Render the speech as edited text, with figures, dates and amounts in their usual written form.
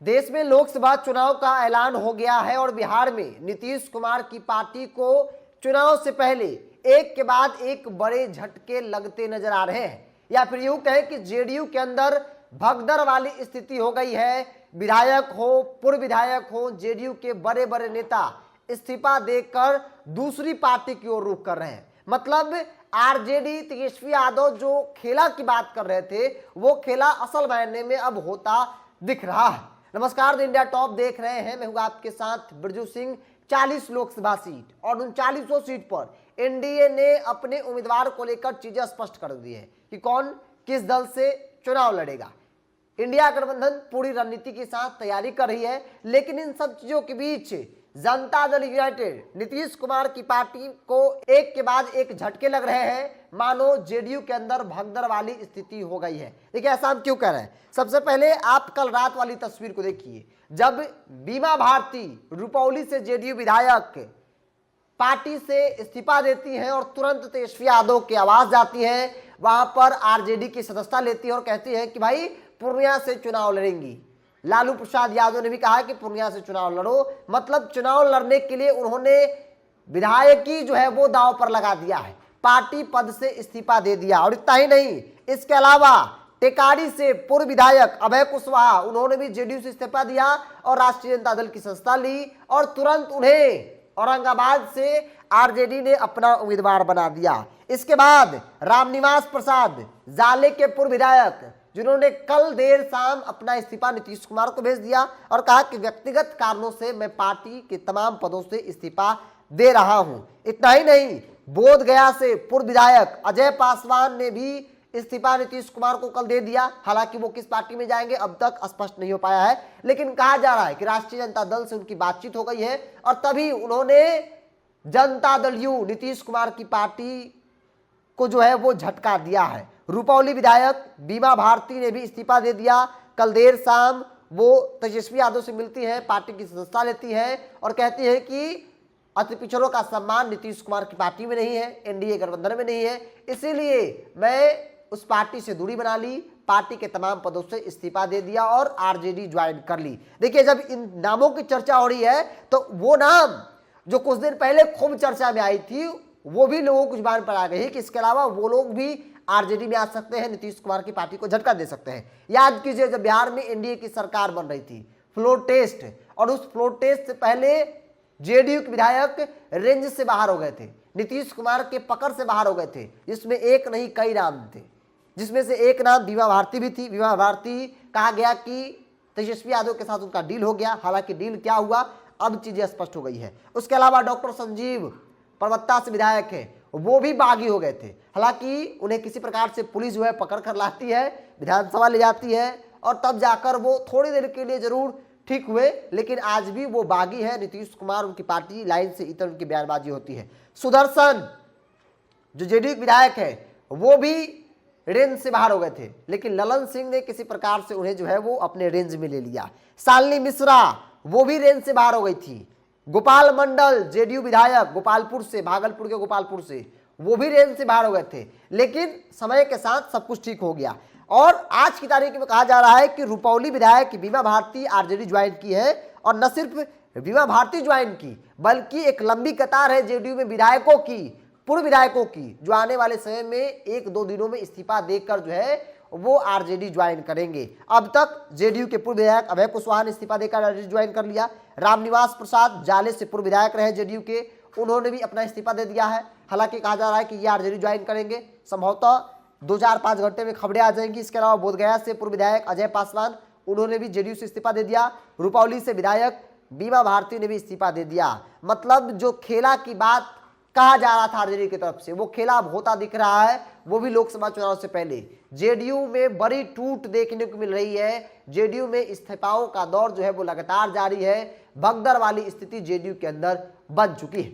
देश में लोकसभा चुनाव का ऐलान हो गया है और बिहार में नीतीश कुमार की पार्टी को चुनाव से पहले एक के बाद एक बड़े झटके लगते नजर आ रहे हैं, या फिर यूं कहें कि जेडीयू के अंदर भगदड़ वाली स्थिति हो गई है। विधायक हो, पूर्व विधायक हो, जेडीयू के बड़े बड़े नेता इस्तीफा देकर दूसरी पार्टी की ओर रुख कर रहे हैं। मतलब आरजेडी तेजस्वी यादव जो खेला की बात कर रहे थे, वो खेला असल मायने में अब होता दिख रहा है। नमस्कार, द इंडिया टॉप देख रहे हैं, मैं हूं आपके साथ बिरजू सिंह। 40 लोकसभा सीट और उन 40 सीट पर एनडीए ने अपने उम्मीदवार को लेकर चीजें स्पष्ट कर दी है कि कौन किस दल से चुनाव लड़ेगा। इंडिया गठबंधन पूरी रणनीति के साथ तैयारी कर रही है, लेकिन इन सब चीजों के बीच जनता दल यूनाइटेड नीतीश कुमार की पार्टी को एक के बाद एक झटके लग रहे हैं, मानो जेडीयू के अंदर भगदड़ वाली स्थिति हो गई है। देखिए, ऐसा हम क्यों कह रहे हैं। सबसे पहले आप कल रात वाली तस्वीर को देखिए, जब बीमा भारती रुपौली से जेडीयू विधायक पार्टी से इस्तीफा देती हैं और तुरंत तेजस्वी यादव की आवाज जाती है, वहां पर आरजेडी की सदस्यता लेती है और कहती है कि भाई पूर्णिया से चुनाव लड़ेंगी। लालू प्रसाद यादव ने भी कहा कि पूर्णिया से चुनाव लड़ो, मतलब चुनाव लड़ने के लिए उन्होंने विधायकी जो है वो दांव पर लगा दिया है, पार्टी पद से इस्तीफा दे दिया। और इतना ही नहीं, इसके अलावा टेकारी से पूर्व विधायक अभय कुशवाहा, उन्होंने भी जेडीयू से इस्तीफा दिया और राष्ट्रीय जनता दल की सदस्यता ली और तुरंत उन्हें औरंगाबाद से आरजेडी ने अपना उम्मीदवार बना दिया। इसके बाद रामनिवास प्रसाद जाले के पूर्व विधायक, जिन्होंने कल देर शाम अपना इस्तीफा नीतीश कुमार को भेज दिया और कहा कि व्यक्तिगत कारणों से मैं पार्टी के तमाम पदों से इस्तीफा दे रहा हूं। इतना ही नहीं, बोधगया से पूर्व विधायक अजय पासवान ने भी इस्तीफा नीतीश कुमार को कल दे दिया। हालांकि वो किस पार्टी में जाएंगे अब तक स्पष्ट नहीं हो पाया है, लेकिन कहा जा रहा है कि राष्ट्रीय जनता दल से उनकी बातचीत हो गई है और तभी उन्होंने जनता दल यू नीतीश कुमार की पार्टी को जो है वो झटका दिया है। रुपौली विधायक बीमा भारती ने भी इस्तीफा दे दिया। कल देर शाम वो तेजस्वी यादव से मिलती है, पार्टी की सदस्यता लेती है और कहती है कि अति पिछड़ों का सम्मान नीतीश कुमार की पार्टी में नहीं है, एनडीए गठबंधन में नहीं है, इसीलिए मैं उस पार्टी से दूरी बना ली, पार्टी के तमाम पदों से इस्तीफा दे दिया और आरजेडी ज्वाइन कर ली। देखिए, जब इन नामों की चर्चा हो रही है तो वो नाम जो कुछ दिन पहले खूब चर्चा में आई थी, वो भी लोगों को जुबान पर आ गई है कि इसके अलावा वो लोग भी आरजेडी में आ सकते हैं, नीतीश कुमार की पार्टी को झटका दे सकते हैं। याद कीजिए, जब बिहार में एनडीए की सरकार बन रही थी, फ्लोर टेस्ट, और उस फ्लोर टेस्ट से पहले जेडीयू के विधायक रेंज से बाहर हो गए थे, नीतीश कुमार के पकड़ से बाहर हो गए थे, जिसमें एक नहीं कई नाम थे, जिसमें से एक नाम बीमा भारती भी थी। बीमा भारती कहा गया कि तेजस्वी यादव के साथ उनका डील हो गया, हालांकि डील क्या हुआ अब चीजें स्पष्ट हो गई है। उसके अलावा डॉक्टर संजीव परबत्ता से विधायक है, वो भी बागी हो गए थे। हालांकि उन्हें किसी प्रकार से पुलिस जो है पकड़ कर लाती है, विधानसभा ले जाती है और तब जाकर वो थोड़ी देर के लिए जरूर ठीक हुए, लेकिन आज भी वो बागी है। नीतीश कुमार उनकी पार्टी लाइन से इतर उनकी बयानबाजी होती है। सुदर्शन जो जेडीयू विधायक है, वो भी रेंज से बाहर हो गए थे, लेकिन ललन सिंह ने किसी प्रकार से उन्हें जो है वो अपने रेंज में ले लिया। शालिनी मिश्रा वो भी रेंज से बाहर हो गई थी। गोपाल मंडल जेडीयू विधायक गोपालपुर से, भागलपुर के गोपालपुर से, वो भी रेंज से बाहर हो गए थे, लेकिन समय के साथ सब कुछ ठीक हो गया। और आज की तारीख में कहा जा रहा है कि रुपौली विधायक बीमा भारती आरजेडी ज्वाइन की है, और न सिर्फ बीमा भारती ज्वाइन की, बल्कि एक लंबी कतार है जेडीयू में विधायकों की, पूर्व विधायकों की, जो आने वाले समय में 1-2 दिनों में इस्तीफा देकर जो है वो आरजेडी ज्वाइन करेंगे। अब तक जेडीयू के पूर्व विधायक अभय कुशवाहा ने इस्तीफा देकर आरजेडी ज्वाइन कर लिया। रामनिवास प्रसाद जाले से पूर्व विधायक रहे जेडीयू के, उन्होंने भी अपना इस्तीफा दे दिया है। हालांकि कहा जा रहा है कि ये आरजेडी ज्वाइन करेंगे, संभवतः 2-4-5 घंटे में खबरें आ जाएंगी। इसके अलावा बोधगया से पूर्व विधायक अजय पासवान, उन्होंने भी जेडीयू से इस्तीफा दे दिया। रुपौली से विधायक बीमा भारती ने भी इस्तीफा दे दिया। मतलब जो खेला की बात कहा जा रहा था आरजेडी की तरफ से, वो खेला अब होता दिख रहा है, वो भी लोकसभा चुनाव से पहले। जेडीयू में बड़ी टूट देखने को मिल रही है। जेडीयू में इस्तीफाओं का दौर जो है वो लगातार जारी है। भगदड़ वाली स्थिति जेडीयू के अंदर बन चुकी है।